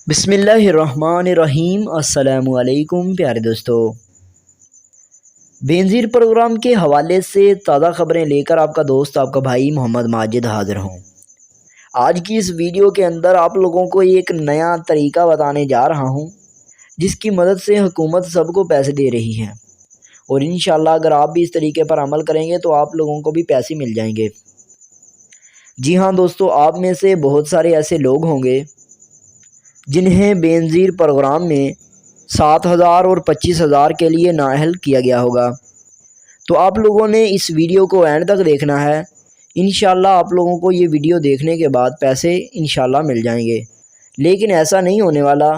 بسم اللہ الرحمن الرحیم۔ السلام علیکم پیارے دوستو، بینظیر پروگرام کے حوالے سے تازہ خبریں لے کر آپ کا دوست آپ کا بھائی محمد ماجد حاضر ہوں۔ آج کی اس ویڈیو کے اندر آپ لوگوں کو ایک نیا طریقہ بتانے جا رہا ہوں جس کی مدد سے حکومت سب کو پیسے دے رہی ہے، اور انشاءاللہ اگر آپ بھی اس طریقے پر عمل کریں گے تو آپ لوگوں کو بھی پیسے مل جائیں گے۔ جی ہاں دوستو، آپ میں سے بہت سارے ایسے لوگ ہوں گے جنہیں بینظیر پروگرام میں 7,000 اور 25,000 کے لیے نااہل کیا گیا ہوگا، تو آپ لوگوں نے اس ویڈیو کو اینڈ تک دیکھنا ہے۔ انشاءاللہ آپ لوگوں کو یہ ویڈیو دیکھنے کے بعد پیسے انشاءاللہ مل جائیں گے، لیکن ایسا نہیں ہونے والا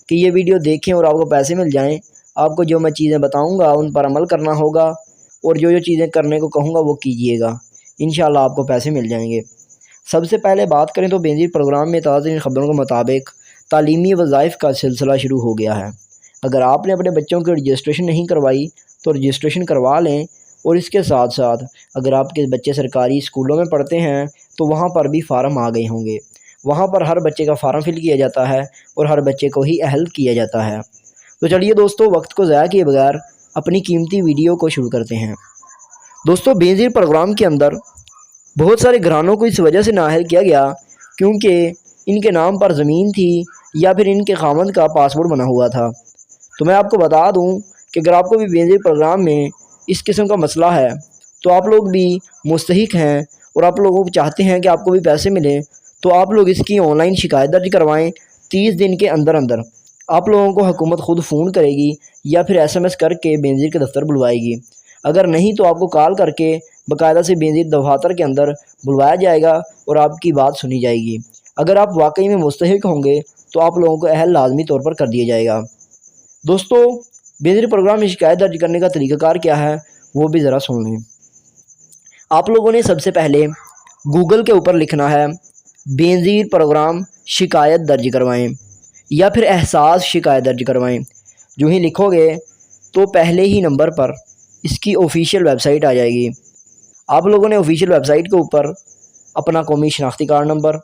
کہ یہ ویڈیو دیکھیں اور آپ کو پیسے مل جائیں۔ آپ کو جو میں چیزیں بتاؤں گا ان پر عمل کرنا ہوگا، اور جو چیزیں کرنے کو کہوں گا وہ کیجئے گا، انشاءاللہ آپ کو پیسے مل جائیں گے۔ سب سے پہلے بات کریں تو بینظیر پروگرام میں تازہ خبروں کے مطابق تعلیمی وظائف کا سلسلہ شروع ہو گیا ہے۔ اگر آپ نے اپنے بچوں کی رجسٹریشن نہیں کروائی تو رجسٹریشن کروا لیں، اور اس کے ساتھ ساتھ اگر آپ کے بچے سرکاری اسکولوں میں پڑھتے ہیں تو وہاں پر بھی فارم آ گئے ہوں گے۔ وہاں پر ہر بچے کا فارم فل کیا جاتا ہے اور ہر بچے کو ہی اہل کیا جاتا ہے۔ تو چلیے دوستو، وقت کو ضائع کیے بغیر اپنی قیمتی ویڈیو کو شروع کرتے ہیں۔ دوستو، بینظیر پروگرام کے اندر بہت سارے گھرانوں کو اس وجہ سے نااہل کیا گیا کیونکہ ان کے نام پر زمین تھی یا پھر ان کے خاوند کا پاسپورٹ بنا ہوا تھا۔ تو میں آپ کو بتا دوں کہ اگر آپ کو بھی بینظیر پروگرام میں اس قسم کا مسئلہ ہے تو آپ لوگ بھی مستحق ہیں اور آپ لوگوں کو چاہتے ہیں کہ آپ کو بھی پیسے ملیں، تو آپ لوگ اس کی آن لائن شکایت درج کروائیں۔ 30 دن کے اندر اندر آپ لوگوں کو حکومت خود فون کرے گی یا پھر SMS کر کے بینظیر کے دفتر بلوائے گی۔ اگر نہیں تو آپ کو کال کر کے باقاعدہ سے بینظیر دفاتر کے اندر بلوایا جائے گا اور آپ کی بات سنی جائے گی۔ اگر آپ واقعی میں مستحق ہوں گے تو آپ لوگوں کو اہل لازمی طور پر کر دیا جائے گا۔ دوستو، بینظیر پروگرام میں شکایت درج کرنے کا طریقہ کار کیا ہے وہ بھی ذرا سن لیں۔ آپ لوگوں نے سب سے پہلے گوگل کے اوپر لکھنا ہے بینظیر پروگرام شکایت درج کروائیں یا پھر احساس شکایت درج کروائیں۔ جو ہی لکھو گے تو پہلے ہی نمبر پر اس کی آفیشیل ویب سائٹ آ جائے گی۔ آپ لوگوں نے آفیشیل ویب سائٹ کے اوپر اپنا قومی شناختی کارڈ نمبر،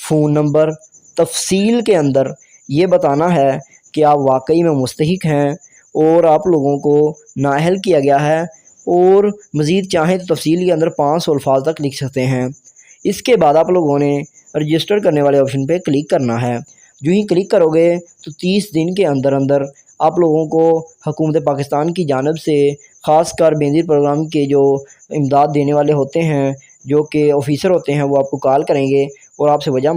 فون نمبر، تفصیل کے اندر یہ بتانا ہے کہ آپ واقعی میں مستحق ہیں اور آپ لوگوں کو نااہل کیا گیا ہے، اور مزید چاہیں تو تفصیل کے اندر 500 الفاظ تک لکھ سکتے ہیں۔ اس کے بعد آپ لوگوں نے رجسٹر کرنے والے آپشن پہ کلک کرنا ہے۔ جو ہی کلک کرو گے تو 30 دن کے اندر اندر آپ لوگوں کو حکومت پاکستان کی جانب سے، خاص کر بینظیر پروگرام کے جو امداد دینے والے ہوتے ہیں، جو کہ آفیسر ہوتے ہیں، وہ آپ کو کال کریں گے اور آپ سے وجہ